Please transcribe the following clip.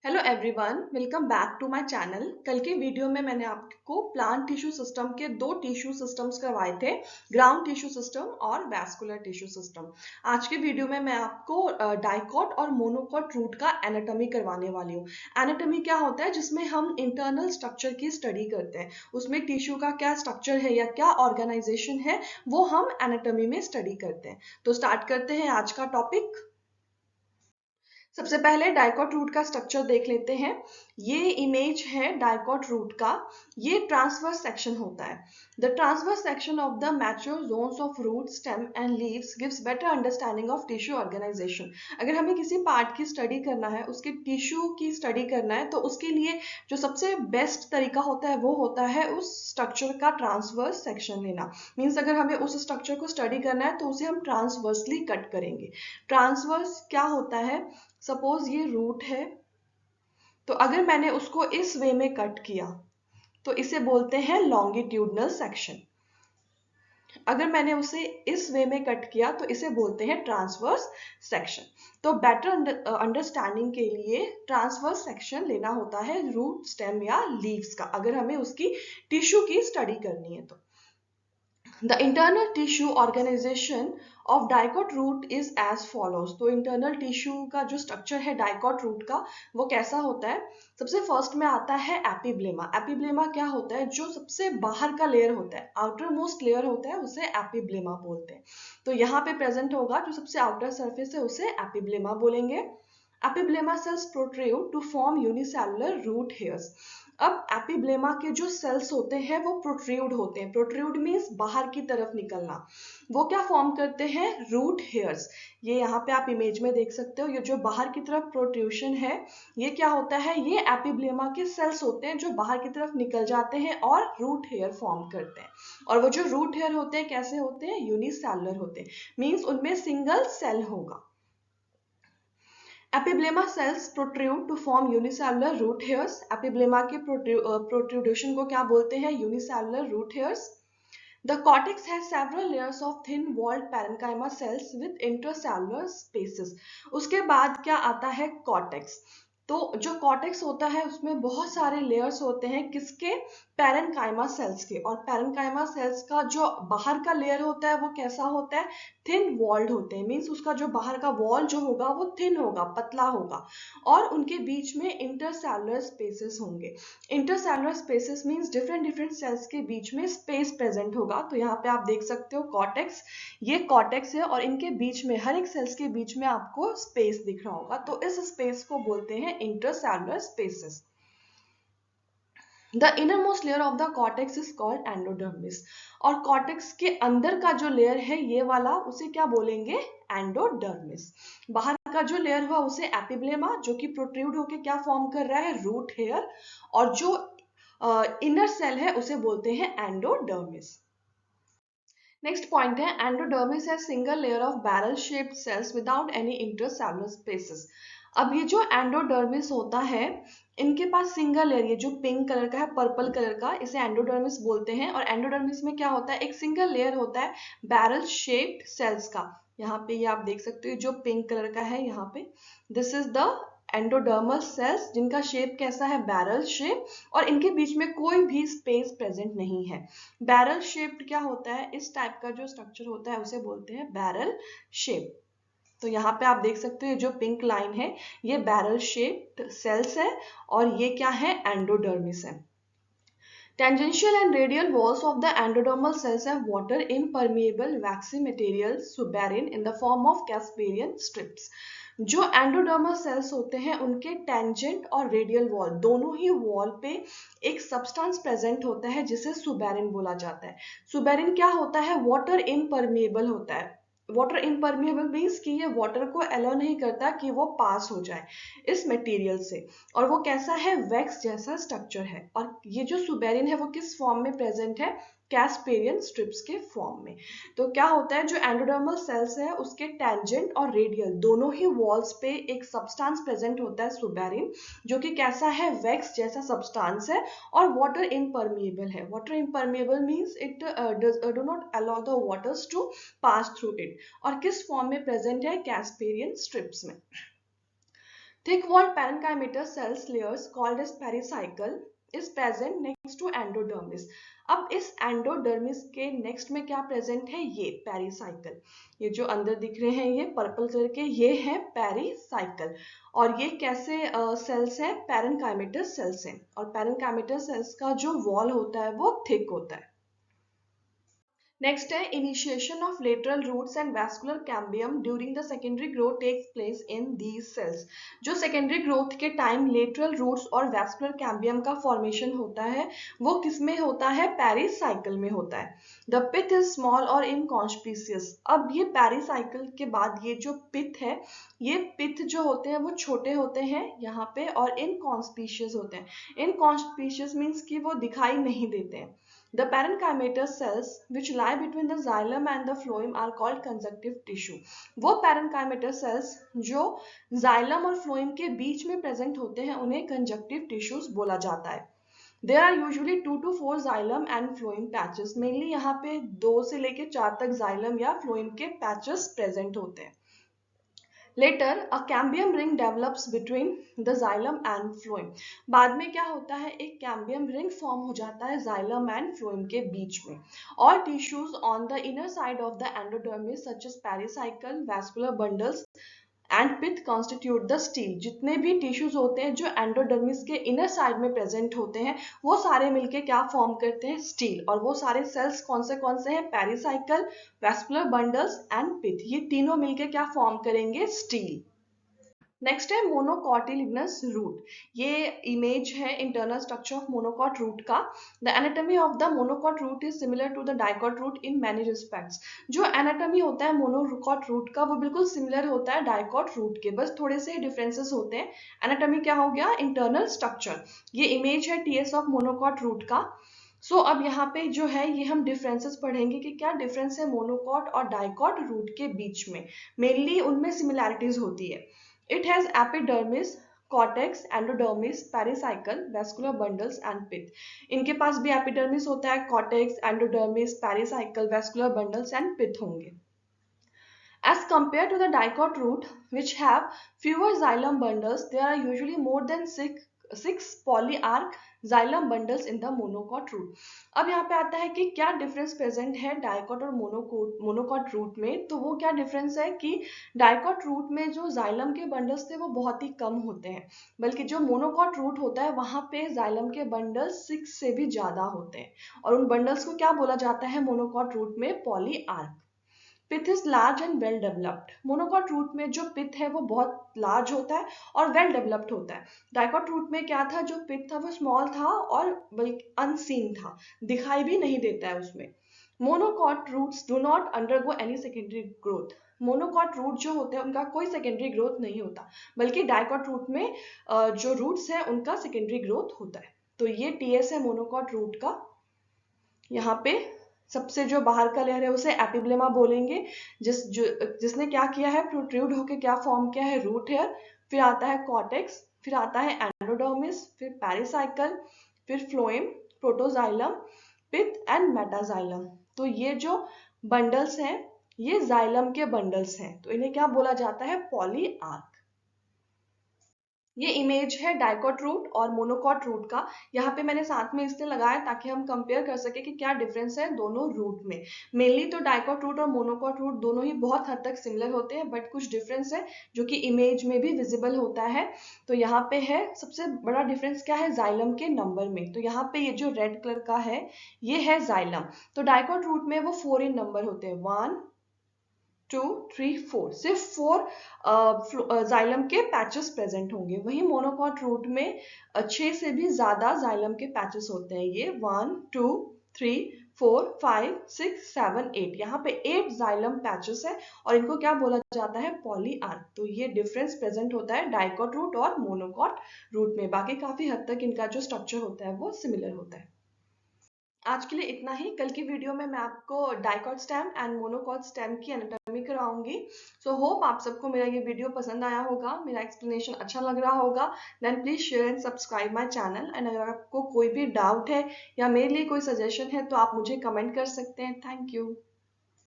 Hello everyone, welcome back to my channel. कल के video में मैंने आपको प्लांट टिश्यू सिस्टम के दो टिश्यू सिस्टम्स करवाए थे, ग्राउंड टिश्यू सिस्टम और वैस्कुलर टिश्यू सिस्टम। आज के वीडियो में मैं आपको डाइकॉट और मोनोकॉट रूट का एनाटॉमी करवाने वाली हूँ। एनाटॉमी क्या होता है? जिसमें हम इंटरनल स्ट्रक्चर की स्टडी करते हैं, उसमें टिश्यू का क्या स्ट्रक्चर है या क्या ऑर्गेनाइजेशन है वो हम एनाटॉमी में स्टडी करते हैं। तो स्टार्ट करते हैं आज का टॉपिक। सबसे पहले डाइकॉट रूट का स्ट्रक्चर देख लेते हैं। ये इमेज है डाइकॉट रूट का। ये ट्रांसवर्स सेक्शन होता है। The transverse section of the mature zones of root, stem and leaves gives better understanding of tissue organisation. अगर हमें किसी पार्ट की स्टडी करना है, उसके टिश्यू की स्टडी करना है, तो उसके लिए जो सबसे बेस्ट तरीका होता है वो होता है उस स्ट्रक्चर का ट्रांसवर्स सेक्शन लेना। मीन्स अगर हमें उस स्ट्रक्चर को स्टडी करना है तो उसे हम ट्रांसवर्सली कट करेंगे। ट्रांसवर्स क्या होता है? सपोज ये रूट है, तो अगर मैंने उसको इस वे में कट किया तो इसे बोलते हैं लॉन्गिट्यूडनल सेक्शन। अगर मैंने उसे इस वे में कट किया तो इसे बोलते हैं ट्रांसवर्स सेक्शन। तो बेटर अंडरस्टैंडिंग के लिए ट्रांसवर्स सेक्शन लेना होता है रूट, स्टेम या लीव्स का, अगर हमें उसकी टिश्यू की स्टडी करनी है तो। The internal tissue organization of dicot root is as follows। तो इंटरनल टिश्यू का जो स्ट्रक्चर है डाइकॉट रूट का वो कैसा होता है? सबसे फर्स्ट में आता है एपिब्लेमा। एपिब्लेमा क्या होता है? जो सबसे बाहर का लेयर होता है, आउटर मोस्ट लेयर होता है, उसे एपिब्लेमा बोलते हैं। तो यहाँ पे प्रेजेंट होगा जो सबसे आउटर सरफेस है उसे एपिब्लेमा बोलेंगे। Epiblema cells protrude to form unicellular root hairs. अब एपिब्लेमा के जो सेल्स होते हैं वो प्रोट्रूड होते हैं। प्रोट्रूड मीन्स बाहर की तरफ निकलना। वो क्या फॉर्म करते हैं? Root hairs. ये यहाँ पे आप इमेज में देख सकते हो, ये जो बाहर की तरफ प्रोट्रूशन है ये क्या होता है? ये एपिब्लेमा के सेल्स होते हैं जो बाहर की तरफ निकल जाते हैं और रूट हेयर फॉर्म करते हैं। और वो जो रूट हेयर होते हैं कैसे होते हैं? यूनिसेलुलर होते हैं, मीन्स उनमें सिंगल सेल होगा। Epiblema cells protrude to form unicellular root hairs. Epiblema के प्रोट्रूडेशन को क्या बोलते हैं? Unicellular root hairs. The cortex has several layers of thin-walled parenchyma cells with intercellular spaces। उसके बाद क्या आता है? कॉर्टेक्स। तो जो कॉर्टेक्स होता है उसमें बहुत सारे लेयर्स होते हैं, किसके? पैरेन्काइमा सेल्स के। और पैरेन्काइमा सेल्स का जो बाहर का लेयर होता है वो कैसा होता है? थिन वॉल्ड होते हैं, मीन्स उसका जो बाहर का वॉल जो होगा वो थिन होगा, पतला होगा। और उनके बीच में इंटरसेलुलर स्पेसेस होंगे। Intercellular spaces means different different cells के बीच में स्पेस प्रेजेंट होगा। तो यहाँ पे आप देख सकते हो कॉर्टेक्स, ये कॉर्टेक्स है और इनके बीच में हर एक सेल्स के बीच में आपको स्पेस दिख रहा होगा, तो इस स्पेस को बोलते हैं intercellular spaces. The innermost layer of the cortex is called endodermis. और कॉर्टेक्स के अंदर का जो लेयर है ये वाला, उसे क्या बोलेंगे? एंडोडर्मिस। बाहर का जो लेयर हुआ उसे एपिब्लेमा, जो कि प्रोट्रूड होके क्या फॉर्म कर रहा है? Root hair. और जो इनर सेल है उसे बोलते हैं एंडोडर्मिस। नेक्स्ट पॉइंट है एंडोडर्मिस है single layer of barrel shaped cells without any intercellular spaces. अब ये जो एंडोडर्मिस होता है इनके पास सिंगल लेयर, ये जो पिंक कलर का है, पर्पल कलर का, इसे एंडोडर्मिस बोलते हैं। और एंडोडर्मिस में क्या होता है? एक सिंगल लेयर होता है बैरल शेप्ड सेल्स का। यहाँ पे ये आप देख सकते हो जो पिंक कलर का है यहाँ पे, this is the endodermal cells, जिनका शेप कैसा है? Barrel shape. और इनके बीच में कोई भी स्पेस प्रेजेंट नहीं है। बैरल शेप्ड क्या होता है? इस टाइप का जो स्ट्रक्चर होता है उसे बोलते हैं बैरल शेप। तो यहाँ पे आप देख सकते हो जो पिंक लाइन है ये बैरल शेप्ड सेल्स है और ये क्या है? एंडोडर्मिस है। Tangential and radial walls of the endodermal cells have water impermeable waxy material suberin in the form of Casparian strips। जो एंडोडर्मल सेल्स होते हैं उनके टेंजेंट और रेडियल वॉल, दोनों ही वॉल पे एक सब्सटेंस प्रेजेंट होता है जिसे सुबेरिन बोला जाता है। सुबेरिन क्या होता है? वाटर इम्परमेबल होता है। वाटर इम्परमेबल मीन्स कि ये वाटर को अलाउ नहीं करता कि वो पास हो जाए इस मटेरियल से। और वो कैसा है? वैक्स जैसा स्ट्रक्चर है। और ये जो सुबेरिन है वो किस फॉर्म में प्रेजेंट है? कैस्पेरियन स्ट्रिप्स के फॉर्म में। तो क्या होता है? जो एंडोडर्मल सेल्स है उसके टेंजेंट और रेडियल दोनों ही वॉल्स पे एक सब्सटेंस प्रेजेंट होता है सुबेरिन, जो कि कैसा है? वैक्स जैसा सब्सटेंस है और वाटर इम्परमेबल है। Water impermeable means it do not allow the waters to pass through it. और किस फॉर्म में प्रेजेंट है? कैस्पेरियन स्ट्रिप्स में। Thick walled parenchymatous cells layers called as pericycle is present next to endodermis. अब इस endodermis के next में क्या प्रेजेंट है, ये पेरीसाइकल। ये जो अंदर दिख रहे हैं ये पर्पल कलर के, ये है पेरीसाइकल। और ये कैसे सेल्स हैं, पैरेनकाइमेटस सेल्स हैं। और पैरेनकाइमेटस सेल्स का जो वॉल होता है वो थिक होता है। नेक्स्ट है initiation of lateral roots and vascular cambium during the secondary growth takes place in these cells. जो सेकेंडरी ग्रोथ के टाइम लेटरल रूट्स और वैस्कुलर कैम्बियम का फॉर्मेशन होता है वो किस में होता है, पेरीसाइकल में होता है। द पिथ इज स्मॉल और इनकॉन्स्पिशियस। अब ये पेरीसाइकल के बाद ये जो पिथ है, ये पिथ जो होते हैं वो छोटे होते हैं यहाँ पे और इनकॉन्स्पिशियस होते हैं। इनकॉन्स्पिशियस मीन्स कि वो दिखाई नहीं देते हैं। The parenchymatous cells which lie between the xylem and the phloem are called conjunctive tissue. वो parenchymatous cells जो xylem और phloem के बीच में present होते हैं उन्हें conjunctive tissues बोला जाता है। There are usually 2 to 4 xylem and phloem patches. Mainly यहाँ पे 2 से लेके 4 तक xylem या phloem के patches present होते हैं। Later, a cambium ring develops between the xylem and phloem. बाद में क्या होता है, एक cambium ring form हो जाता है xylem and phloem के बीच में। All tissues on the inner side of the endodermis such as pericycle, vascular bundles and pith constitute the stele. जितने भी टिश्यूज होते हैं जो एंडोडर्मिस के इनर साइड में प्रेजेंट होते हैं वो सारे मिलके क्या फॉर्म करते हैं, स्टील। और वो सारे सेल्स कौन से हैं, pericycle, vascular bundles and pith, ये तीनों मिलके क्या फॉर्म करेंगे, स्टील। नेक्स्ट है मोनोकॉटिलिगनस रूट। ये इमेज है internal structure of monocot root का। The anatomy of the monocot root is similar to the dicot root in many respects. जो एनाटॉमी होता है मोनोकॉट रूट का वो बिल्कुल सिमिलर होता है डाइकॉट रूट के, बस थोड़े से डिफरेंसेस होते हैं। एनाटॉमी क्या हो गया, इंटरनल स्ट्रक्चर। ये इमेज है टीएस ऑफ मोनोकॉट रूट का। अब यहाँ पे जो है ये हम डिफरेंसेस पढ़ेंगे कि क्या डिफरेंस है मोनोकॉट और डाइकॉट रूट के बीच में। मेनली उनमें सिमिलैरिटीज होती है। It has epidermis, cortex, endodermis, pericycle, vascular bundles and pith. इनके पास भी epidermis होता है, cortex, endodermis, pericycle, vascular bundles and pith होंगे। As compared to the dicot root, which have fewer xylem bundles, there are usually more than six polyarch xylem bundles in the monocot root. अब यहाँ पे आता है कि क्या difference present है dicot और मोनोकॉट रूट में। तो वो क्या डिफरेंस है कि डाइकॉट रूट में जो जाइलम के बंडल्स थे वो बहुत ही कम होते हैं, बल्कि जो मोनोकॉट रूट होता है वहां पे जाइलम के बंडल्स 6 से भी ज्यादा होते हैं। और उन बंडल्स को क्या बोला जाता है मोनोकॉट रूट में, polyarch. Pith is large and well developed. Monocot root में जो पिथ है वो बहुत लार्ज होता है और वेल डेवलप्ड होता है। डाइकॉट रूट में क्या था, जो पिथ था वो स्मॉल था और बल्कि अनसीन था, दिखाई भी नहीं देता है उसमें। Monocot roots do not undergo any secondary growth. Monocot root जो होते हैं उनका कोई सेकेंडरी ग्रोथ नहीं होता, बल्कि डाइकॉट रूट में जो रूट्स हैं उनका सेकेंडरी ग्रोथ होता है। तो ये टीएस है मोनोकॉट रूट का। यहाँ पे सबसे जो बाहर का लेयर है उसे एपिब्लेमा बोलेंगे, जिसने क्या किया है, प्रोट्रूड होके क्या फॉर्म किया है, रूट हेयर। फिर आता है कॉर्टेक्स, फिर आता है एंडोडर्मिस, फिर पेरिसाइकल, फिर phloem, protoxylem, pith and metaxylem. तो ये जो बंडल्स हैं ये जाइलम के बंडल्स हैं, तो इन्हें क्या बोला जाता है, पॉलीआर्क। ये इमेज है डाइकॉट रूट और मोनोकॉट रूट का। यहाँ पे मैंने साथ में इसलिए लगाया ताकि हम कंपेयर कर सके कि क्या डिफरेंस है दोनों रूट में। मेनली तो डाइकॉट रूट और मोनोकॉट रूट दोनों ही बहुत हद तक सिमिलर होते हैं, बट कुछ डिफरेंस है जो कि इमेज में भी विजिबल होता है। तो यहाँ पे है सबसे बड़ा डिफरेंस क्या है, जाइलम के नंबर में। तो यहाँ पे ये जो रेड कलर का है ये है जाइलम। तो डाइकॉट रूट में वो 4 इन नंबर होते हैं, 1 2 3 4, सिर्फ 4 जाइलम के पैचेस प्रेजेंट होंगे। वही मोनोकॉट रूट में 6 से भी ज्यादा जाइलम के पैचेस होते हैं। ये 1 2 3 4 5 6 7 8, यहाँ पे 8 जाइलम पैचेस है और इनको क्या बोला जाता है, पॉलीआर्क। तो ये डिफरेंस प्रेजेंट होता है डाइकॉट रूट और मोनोकॉट रूट में। बाकी काफी हद तक इनका जो स्ट्रक्चर होता है वो सिमिलर होता है। आज के लिए इतना ही। कल की वीडियो में मैं आपको dicot stem and monocot stem की एनाटॉमी कराऊंगी। सो होप आप सबको मेरा ये वीडियो पसंद आया होगा, मेरा एक्सप्लेनेशन अच्छा लग रहा होगा। Then please share and subscribe my channel. And अगर आपको कोई भी डाउट है या मेरे लिए कोई सजेशन है तो आप मुझे कमेंट कर सकते हैं। Thank you.